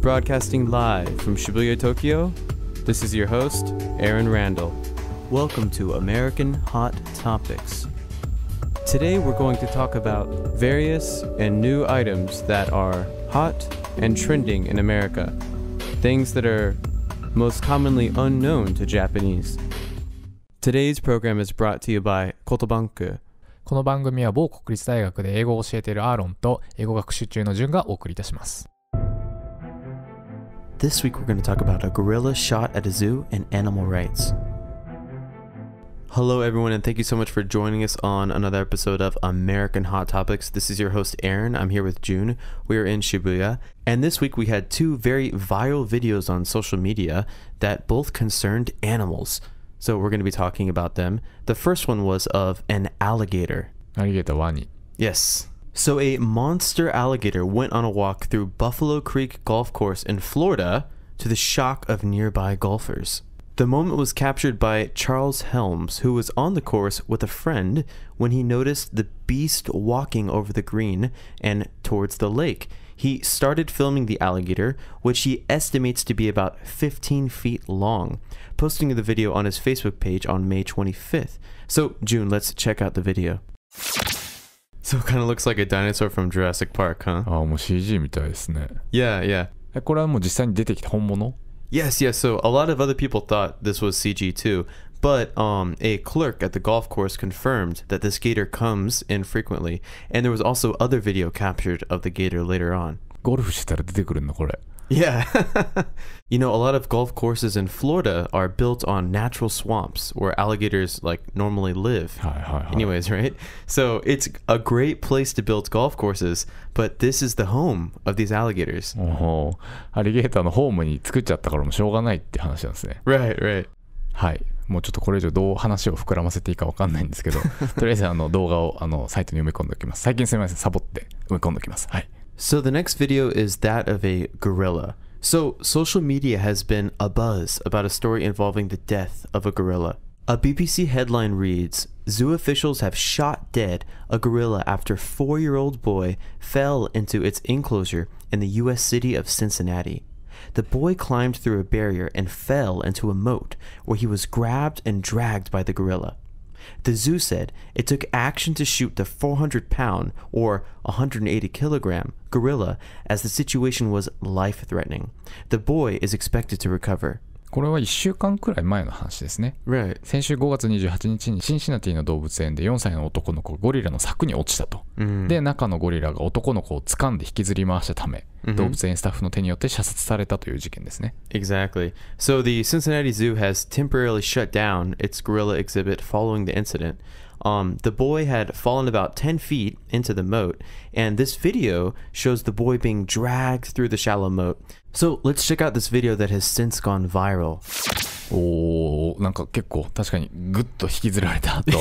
Broadcasting live from Shibuya, Tokyo, this is your host, Aaron Randall. Welcome to American Hot Topics. Today we're going to talk about various and new items that are hot and trending in America. Things that are most commonly unknown to Japanese. Today's program is brought to you by Kotobanku.この番組は某国立大学で英語を教えているアーロンと英語学習中のジュンがお送りいたします。This week we're going to talk about a gorilla shot at a zoo and animal rights. Hello everyone and thank you so much for joining us on another episode of American Hot Topics. This is your host Aaron. I'm here with June. We are in Shibuya. And this week we had two very viral videos on social media that both concerned animals. So we're going to be talking about them. The first one was of an alligator. Alligator ワニ. Yes. So a monster alligator went on a walk through Buffalo Creek Golf Course in Florida to the shock of nearby golfers. The moment was captured by Charles Helms, who was on the course with a friend when he noticed the beast walking over the green and towards the lake. He started filming the alligator, which he estimates to be about 15 feet long, posting the video on his Facebook page on May 25th. So, June, let's check out the video. So it kind of looks like a dinosaur from Jurassic Park, huh? ああ、もう CG みたいですね。Yeah, yeah. これはもう実際に出てきた本物? Yes, yes. So a lot of other people thought this was CG too, but a clerk at the golf course confirmed that this gator comes infrequently, and there was also other video captured of the gator later on. ゴルフしてたら出てくるんだこれ。Yeah. You know, a lot of golf courses in Florida are built on natural swamps where alligators like normally live. Anyways, right? So it's a great place to build golf courses, but this is the home of these alligators. アリゲーターのホームに作っちゃったからもうしょうがないって話なんですね。Right, right. はい。もうちょっとこれ以上どう話を膨らませていいか分かんないんですけど、とりあえず動画をサイトに埋め込んでおきます。最近すみません、サボって埋め込んでおきます。はい。So the next video is that of a gorilla. So social media has been abuzz about a story involving the death of a gorilla. A BBC headline reads, "Zoo officials have shot dead a gorilla after 4-year-old boy fell into its enclosure in the U.S. city of Cincinnati. The boy climbed through a barrier and fell into a moat where he was grabbed and dragged by the gorilla. The zoo said it took action to shoot the 400-pound or 180-kilogram gorilla as the situation was life-threatening. The boy is expected to recover." これは1週間くらい前の話ですね。Right. 先週5月28日にシンシナティの動物園で4歳の男の子がゴリラの柵に落ちたと。で、中のゴリラが男の子を掴んで引きずり回したため、動物園スタッフの手によって射殺されたという事件ですね。Exactly. So the Cincinnati Zoo has temporarily shut down its gorilla exhibit following the incident. The boy had fallen about 10 feet into the moat, and this video shows the boy being dragged through the shallow moat. So let's check out this video that has since gone viral. なんか結構確かにグッと引きずられた後、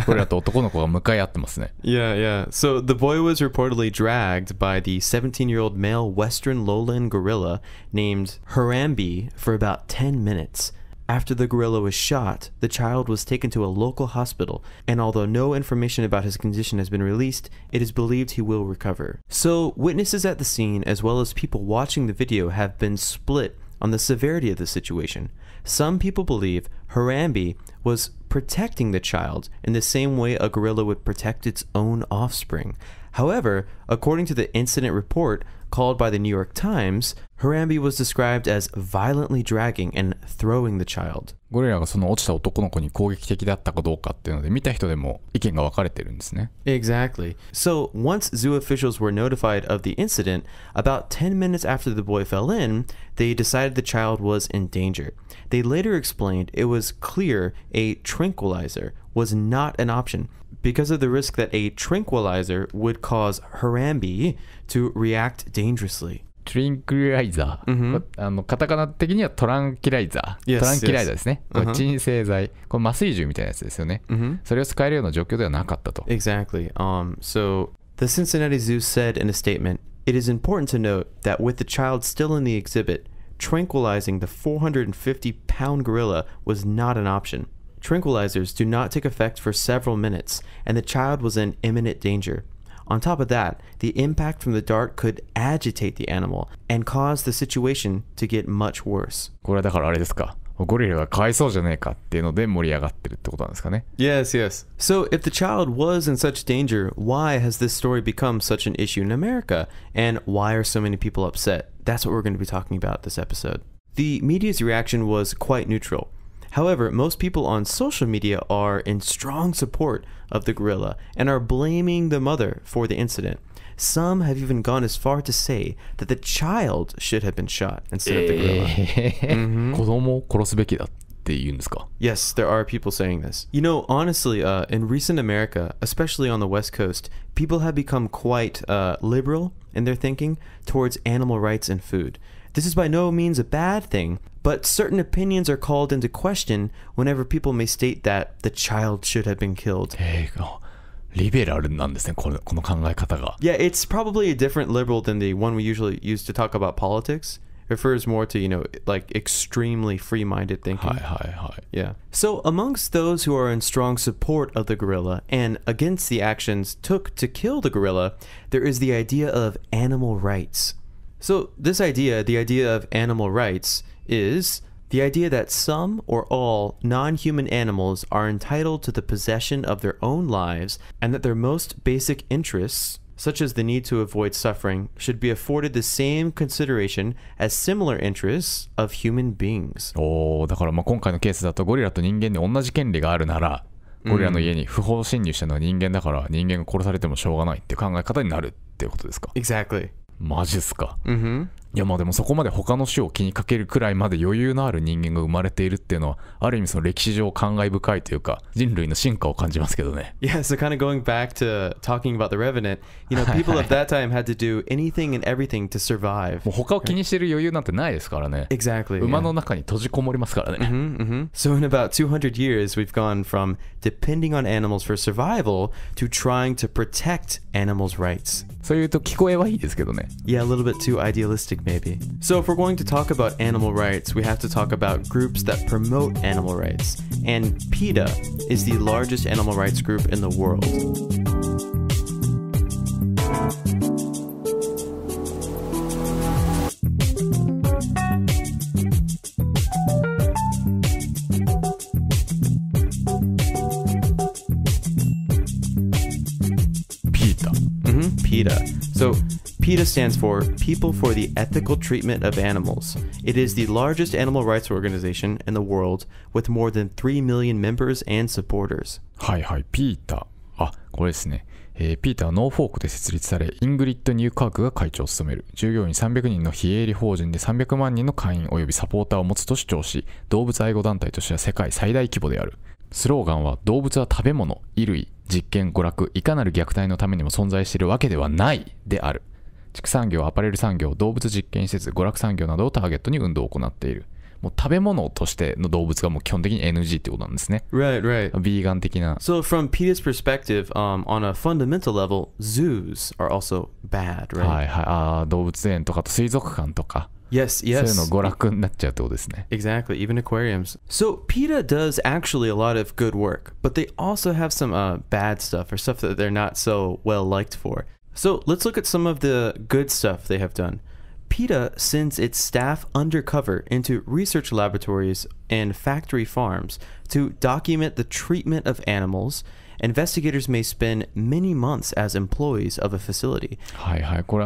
これだと男の子が向かい合ってますね。Yeah, yeah. So the boy was reportedly dragged by the 17-year-old male western lowland gorilla named Harambe for about 10 minutes. After the gorilla was shot, the child was taken to a local hospital, and although no information about his condition has been released, it is believed he will recover. So, witnesses at the scene, as well as people watching the video, have been split on the severity of the situation. Some people believe Harambe was protecting the child in the same way a gorilla would protect its own offspring. However, according to the incident report called by the New York Times, Harambe was described as violently dragging and throwing the child. ゴリラがその落ちた男の子に攻撃的だったかどうかっていうので見た人でも意見が分かれてるんですね。Exactly. So once zoo officials were notified of the incident, about 10 minutes after the boy fell in, they decided the child was in danger. They later explained it was clear a tranquilizer was not an option because of the risk that a tranquilizer would cause Harambe to react dangerously. トリンクライザー、カタカナ的にはトランキライザー、トランキライザーですね。これ鎮静剤、これ麻酔銃みたいなやつですよね。それを使えるような状況ではなかったと。Exactly. So the Cincinnati Zoo said in a statement, "It is important to note that with the child still in the exhibit, tranquilizing the 450-pound gorilla was not an option. Tranquilizers do not take effect for several minutes, and the child was in imminent danger. On top of that, the impact from the dart could agitate the animal and cause the situation to get much worse. これはだからあれですか。ゴリラがかわいそうじゃねえかっていうので盛り上がってるってことなんですかね。Yes, yes. So if the child was in such danger, why has this story become such an issue in America? And why are so many people upset? That's what we're going to be talking about this episode. The media's reaction was quite neutral. However, most people on social media are in strong support of the gorilla and are blaming the mother for the incident. Some have even gone as far to say that the child should have been shot instead of the gorilla. 子供を殺すべきだって言うんですか? Yes, there are people saying this. You know, honestly, in recent America, especially on the West Coast, people have become quite liberal in their thinking towards animal rights and food. This is by no means a bad thing, but certain opinions are called into question whenever people may state that the child should have been killed. リベラルなんですね、この考え方が。Yeah, it's probably a different liberal than the one we usually use to talk about politics. It refers more to, you know, like extremely free-minded thinking. はいはいはい。Yeah. So amongst those who are in strong support of the gorilla and against the actions took to kill the gorilla, there is the idea of animal rights. So this idea, the idea of animal rights, is the idea that some or all non-human animals are entitled to the possession of their own lives and that their most basic interests, such as the need to avoid suffering, should be afforded the same consideration as similar interests of human beings. だから今回のケースだとゴリラと人間に同じ権利があるなら、ゴリラの家に不法侵入したのは人間だから人間が殺されてもしょうがないっていう考え方になるっていうことですか? Exactly. マジっすか? いやでもそこまで他の種を気にかけるくらいまで余裕のある人間が生まれているっていうのはある意味その歴史上感慨深いというか人類の進化を感じますけどね。Yeah, so kind of going back to talking about the Revenant, you know, people of that time had to do anything and everything to survive. もう他を気にしてる余裕なんてないですからね。Exactly. 馬の中に閉じこもりますからね。So in about 200 years, we've gone from depending on animals for survival to trying to protect animals' rights. そういうと聞こえはいいですけどね。Yeah, a little bit too idealistic maybe. So if we're going to talk about animal rights, we have to talk about groups that promote animal rights. And PETA is the largest animal rights group in the world. PETA. So PETA stands for People for the Ethical Treatment of Animals. It is the largest animal rights organization in the world with more than 3 million members and supporters. はいはい、PETA。これですね。PETA はノーフォークで設立され、イングリッド・ニューカークが会長を務める。従業員300人の非営利法人で300万人の会員及びサポーターを持つと主張し、動物愛護団体としては世界最大規模である。スローガンは動物は食べ物、衣類、実験、娯楽、いかなる虐待のためにも存在しているわけではないである。畜産業、アパレル産業、動物実験施設、娯楽産業などをターゲットに運動を行っている。もう食べ物としての動物がもう基本的に NG ってことなんですね。Right, right. ビーガン的な。So from PETA's perspective, on a fundamental level, zoos are also bad, right? はいはい。動物園とかと水族館とか。Yes, yes. そういうの娯楽になっちゃうってことですね。Exactly, even aquariums. So PETA does actually a lot of good work, but they also have some bad stuff or stuff that they're not so well liked for. So let's look at some of the good stuff they have done. PETA sends its staff undercover into research laboratories and factory farms to document the treatment of animals. Investigators may spend many months as employees of a facility. はいはい。これ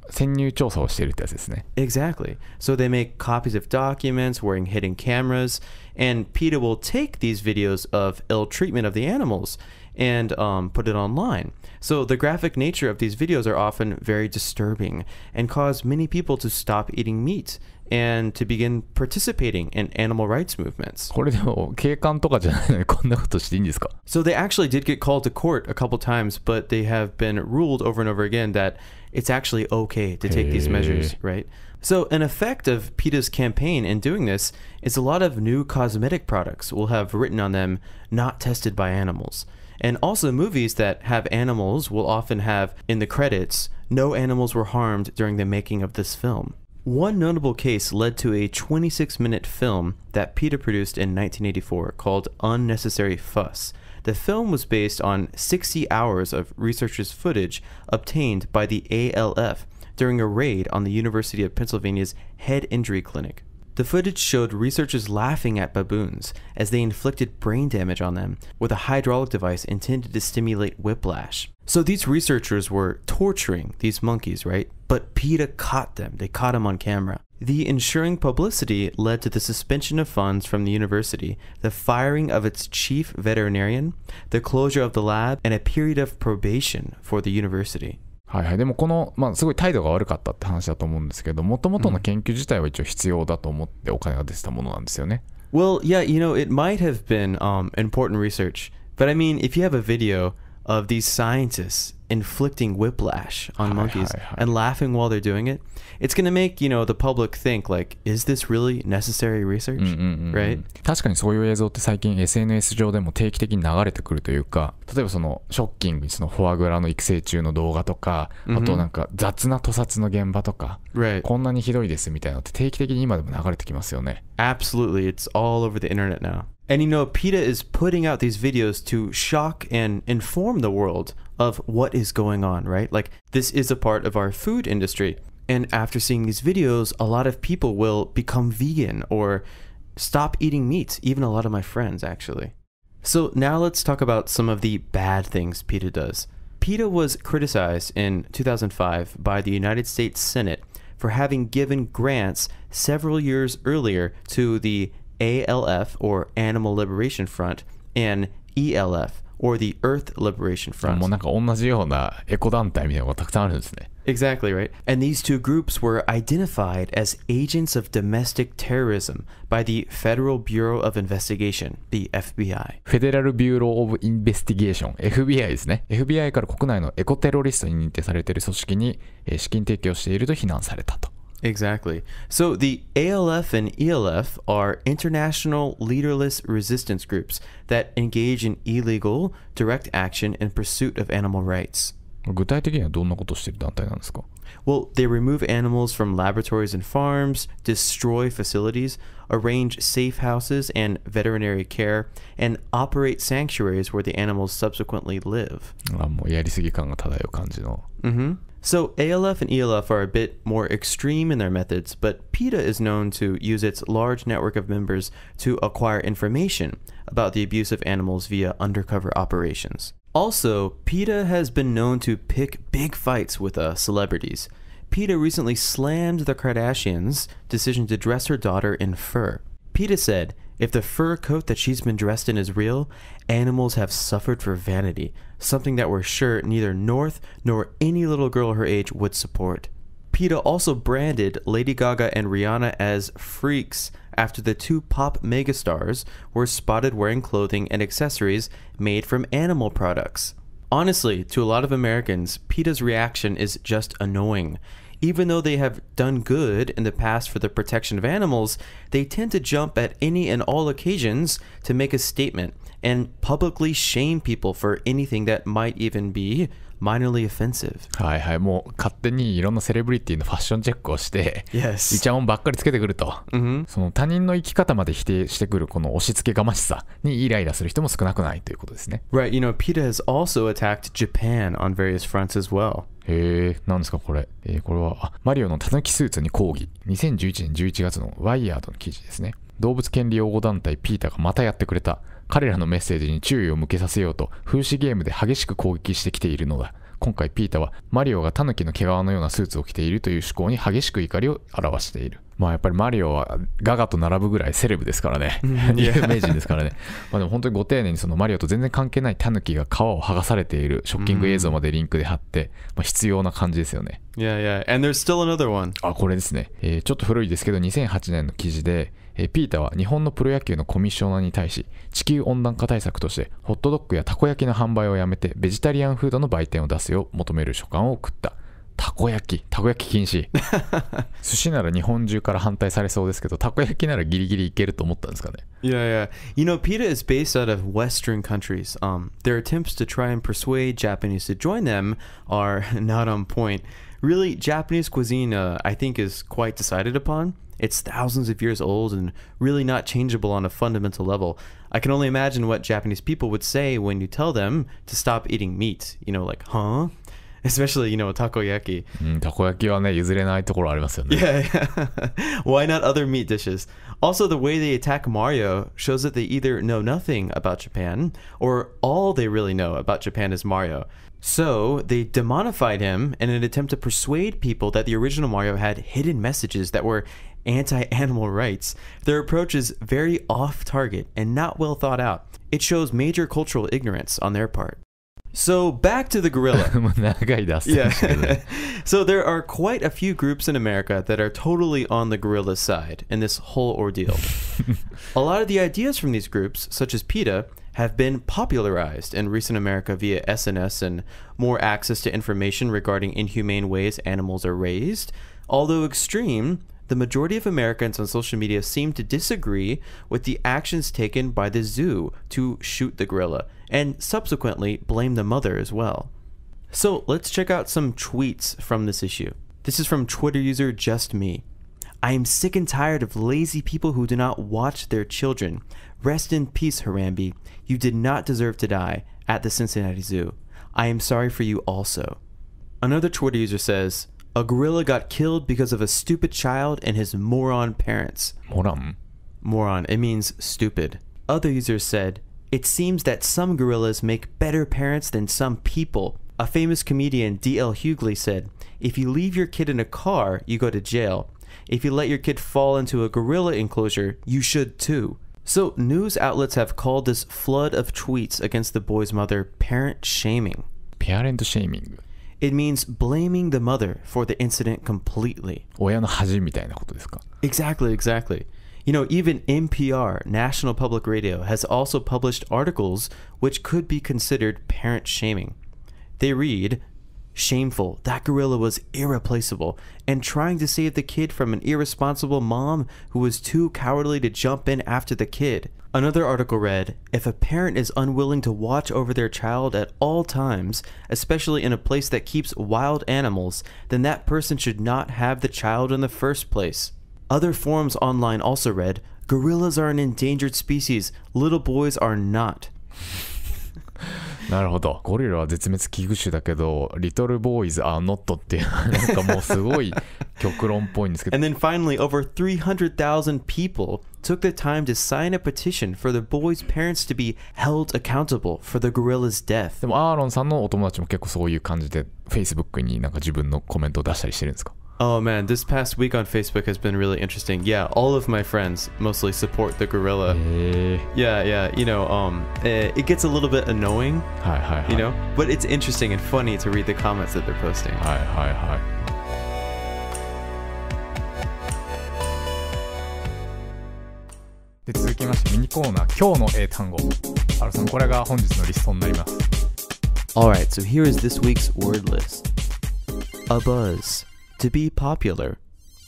潜入調査をしているってやつですね。Exactly. So they make copies of documents wearing hidden cameras, and PETA will take these videos of ill treatment of the animals and put it online. So the graphic nature of these videos are often very disturbing and cause many people to stop eating meat and to begin participating in animal rights movements. これでも警官とかじゃないのにこんなことしていいんですか? So they actually did get called to court a couple times, but they have been ruled over and over again that it's actually okay to take these measures, right? So an effect of PETA's campaign in doing this is a lot of new cosmetic products will have written on them, not tested by animals. And also movies that have animals will often have in the credits, no animals were harmed during the making of this film. One notable case led to a 26-minute film that PETA produced in 1984 called Unnecessary Fuss The film was based on 60 hours of researchers' footage obtained by the ALF during a raid on the University of Pennsylvania's head injury clinic. The footage showed researchers laughing at baboons as they inflicted brain damage on them with a hydraulic device intended to stimulate whiplash. So these researchers were torturing these monkeys, right? But PETA caught them. They caught them on camera. The ensuing publicity led to the suspension of funds from the university, the firing of its chief veterinarian, the closure of the lab, and a period of probation for the university. はいはい、でもこの、すごい態度が悪かったって話だと思うんですけど、もともとの研究自体は一応必要だと思ってお金が出てたものなんですよね。Well, yeah, it might have been important research. But I mean, if you have a video of these scientists inflicting whiplash on monkeys and laughing while they're doing it, it's going to make, the public think, like, is this really necessary research? Right? 確かにそういう映像って最近 SNS 上でも定期的に流れてくるというか、例えばそのショッキングにそのフォアグラの育成中の動画とか、あとなんか雑な屠殺の現場とか、こんなにひどいですみたいなのって定期的に今でも流れてきますよね。Absolutely. It's all over the internet now. And PETA is putting out these videos to shock and inform the world of what is going on, right? Like, this is a part of our food industry. And after seeing these videos, a lot of people will become vegan or stop eating meat. Even a lot of my friends, actually. So now let's talk about some of the bad things PETA does. PETA was criticized in 2005 by the United States Senate for having given grants several years earlier to the ALF, or Animal Liberation Front, and ELF, or the Earth Liberation Front. もうなんか同じようなエコ団体みたいなのがたくさんあるんですね。Exactly, right? And these two groups were identified as agents of domestic terrorism by the Federal Bureau of Investigation, the FBI. Federal Bureau of Investigation, FBI ですね。FBI から国内のエコテロリストに認定されている組織に資金提供していると非難されたと。Exactly. So the ALF and ELF are international leaderless resistance groups that engage in illegal direct action in pursuit of animal rights. 具体的にはどんなことをしている団体なんですか? Well, they remove animals from laboratories and farms, destroy facilities, arrange safe houses and veterinary care, and operate sanctuaries where the animals subsequently live. もうやりすぎ感が漂う感じの。So ALF and ELF are a bit more extreme in their methods, but PETA is known to use its large network of members to acquire information about the abuse of animals via undercover operations. Also, PETA has been known to pick big fights with celebrities. PETA recently slammed the Kardashians' decision to dress her daughter in fur. PETA said, if the fur coat that she's been dressed in is real, animals have suffered for vanity, something that we're sure neither North nor any little girl her age would support. PETA also branded Lady Gaga and Rihanna as freaks after the two pop megastars were spotted wearing clothing and accessories made from animal products. Honestly, to a lot of Americans, PETA's reaction is just annoying. Even though they have done good in the past for the protection of animals, they tend to jump at any and all occasions to make a statement and publicly shame people for anything that might even be minorly offensive. はいはい、もう勝手にいろんなセレブリティのファッションチェックをして、イチャモンばっかりつけてくると、その他人の生き方まで否定してくるこの押し付けがましさにイライラする人も少なくないということですね。Right, PETA has also attacked Japan on various fronts as well. 何ですかこれ。これはマリオのタヌキスーツに抗議。2011年11月のワイヤードの記事ですね。動物権利擁護団体PETAがまたやってくれた。彼らのメッセージに注意を向けさせようと風刺ゲームで激しく攻撃してきているのだ。今回PETAはマリオがタヌキの毛皮のようなスーツを着ているという趣向に激しく怒りを表している。やっぱりマリオはガガと並ぶぐらいセレブですからね。有名人ですからね。でも本当にご丁寧にそのマリオと全然関係ないタヌキが皮を剥がされているショッキング映像までリンクで貼って、必要な感じですよね。Yeah, and there's still another one. これですね。ちょっと古いですけど2008年の記事で、PETAは日本のプロ野球のコミッショナーに対し地球温暖化対策としてホットドッグやたこ焼きの販売をやめてベジタリアンフードの売店を出すよう求める書簡を送った。たこ焼き禁止。寿司なら日本中から反対されそうですけど、たこ焼きならギリギリいけると思ったんですかね。Yeah. PETA is based out of Western countries. Their attempts to try and persuade Japanese to join them are not on point. Really, Japanese cuisine, I think, is quite decided upon. It's thousands of years old and really not changeable on a fundamental level. I can only imagine what Japanese people would say when you tell them to stop eating meat. You know, like, huh? Especially, you know, takoyaki. たこ焼きはね、譲れないところありますよね。Yeah, yeah. Why not other meat dishes? Also, the way they attack Mario shows that they either know nothing about Japan, or all they really know about Japan is Mario. So, they demonified him in an attempt to persuade people that the original Mario had hidden messages that were anti-animal rights. Their approach is very off-target and not well thought out. It shows major cultural ignorance on their part. So back to the gorilla. もう長い脱線 Yeah. してるね So there are quite a few groups in America that are totally on the gorilla's side in this whole ordeal. A lot of the ideas from these groups, such as PETA, have been popularized in recent America via SNS and more access to information regarding inhumane ways animals are raised. Although extreme, the majority of Americans on social media seem to disagree with the actions taken by the zoo to shoot the gorilla, and subsequently blame the mother as well. So let's check out some tweets from this issue. This is from Twitter user Just Me. I am sick and tired of lazy people who do not watch their children. Rest in peace, Harambe. You did not deserve to die at the Cincinnati Zoo. I am sorry for you also. Another Twitter user says, a gorilla got killed because of a stupid child and his moron parents. モラン Moron, it means stupid. Other users said, it seems that some gorillas make better parents than some people. A famous comedian, D.L. Hughley, said, if you leave your kid in a car, you go to jail. If you let your kid fall into a gorilla enclosure, you should too. So news outlets have called this flood of tweets against the boy's mother parent shaming. ペアレントシェイミング It means blaming the mother for the incident completely. 親の恥みたいなことですか Exactly, exactly. You know, even NPR, National Public Radio, has also published articles which could be considered parent shaming. They read, shameful, that gorilla was irreplaceable, and trying to save the kid from an irresponsible mom who was too cowardly to jump in after the kid. Another article read, if a parent is unwilling to watch over their child at all times, especially in a place that keeps wild animals, then that person should not have the child in the first place. Other forums online also read, gorillas are an endangered species, little boys are not. なるほどゴリラは絶滅危惧種だけど Little Boys are not っていうなんかもうすごい極論っぽいんですけど And then finally, over 300,000 people took the time to sign a petition for the boy's parents to be held accountable for the gorilla's death. でもアーロンさんのお友達も結構そういう感じで Facebook になんか自分のコメントを出したりしてるんですか Oh man, this past week on Facebook has been really interesting. Yeah, all of my friends mostly support the gorilla. Yeah, you know, it gets a little bit annoying, はいはいはい you know, but it's interesting and funny to read the comments that they're posting. はいはいはいで続きましてミニコーナー今日の英単語アロさんこれが本日のリストになります Alright, so here is this week's word list. A buzz, to be popular.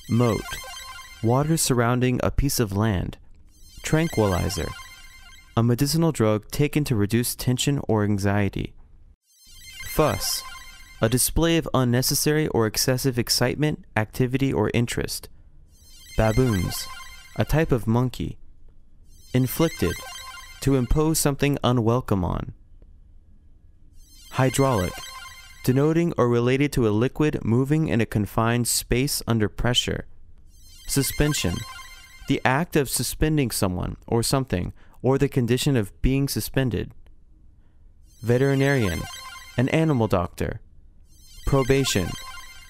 Moat, water surrounding a piece of land. Tranquilizer, a medicinal drug taken to reduce tension or anxiety. Fuss, a display of unnecessary or excessive excitement, activity, or interest. Baboons, a type of monkey. Inflicted, to impose something unwelcome on. Hydraulic, denoting or related to a liquid moving in a confined space under pressure. Suspension, the act of suspending someone or something, or the condition of being suspended. Veterinarian, an animal doctor. Probation,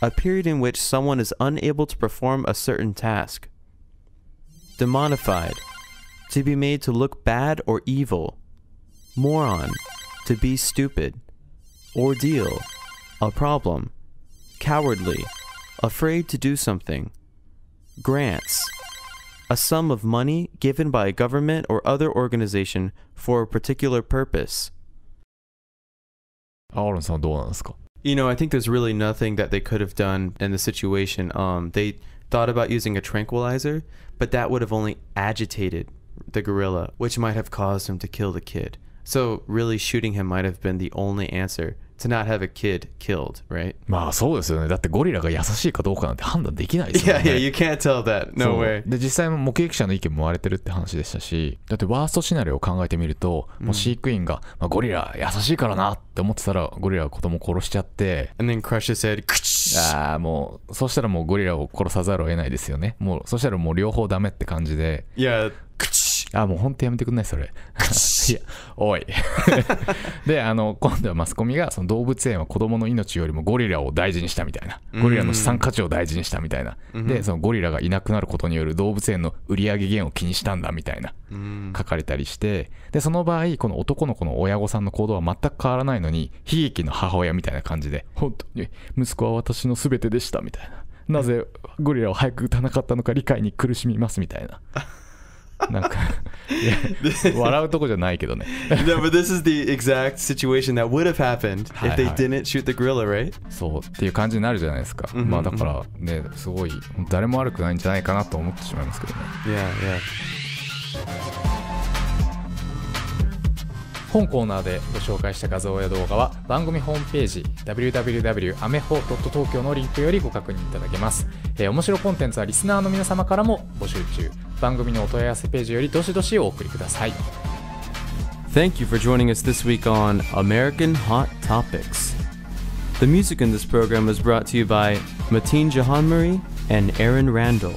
a period in which someone is unable to perform a certain task. Demonified, to be made to look bad or evil. Moron, to be stupid. Ordeal, a problem. Cowardly, afraid to do something. Grants, a sum of money given by a government or other organization for a particular purpose. アーロンさんはどうなんですか You know, I think there's really nothing that they could have done in the situation. They thought about using a tranquilizer, but that would have only agitated the gorilla, which might have caused him to kill the kid. So really shooting him might have been the only answer to not have a kid killed, right? まあそうですよね。だってゴリラが優しいかどうかなんて判断できないですよね。Yeah, you can't tell that. No そう way. で実際も目撃者の意見も割れてるって話でしたし、だってワーストシナリオを考えてみると、もう飼育員が、まあ、ゴリラ優しいからなって思ってたらゴリラが子供殺しちゃって、And then Crusher said, ああもうそしたらもうゴリラを殺さざるを得ないですよね。もうそしたらもう両方ダメって感じで、yeah, あもう本当やめてくんないそれ。いやおいで今度はマスコミがその動物園は子供の命よりもゴリラを大事にしたみたいな、ゴリラの資産価値を大事にしたみたいな、でそのゴリラがいなくなることによる動物園の売上減を気にしたんだみたいな書かれたりして、でその場合この男の子の親御さんの行動は全く変わらないのに、悲劇の母親みたいな感じで、本当に息子は私の全てでしたみたいな、なぜゴリラを早く撃たなかったのか理解に苦しみますみたいななんかいや笑うとこじゃないけどね。No, but this is the exact situation that would have happened if they didn't shoot the gorilla, right? そうっていう感じになるじゃないですか。まあだからね、すごい誰も悪くないんじゃないかなと思ってしまいますけどね。Yeah, yeah. 本コーナーでご紹介した画像や動画は番組ホームページ www.ameho.tokyo のリンクよりご確認いただけます。面白コンテンツはリスナーの皆様からも募集中。番組のお問い合わせページよりどしどしお送りください。 Thank you for joining us this week on American Hot Topics. The music in this program was brought to you by Mateen Jahanmuri and Aaron Randall.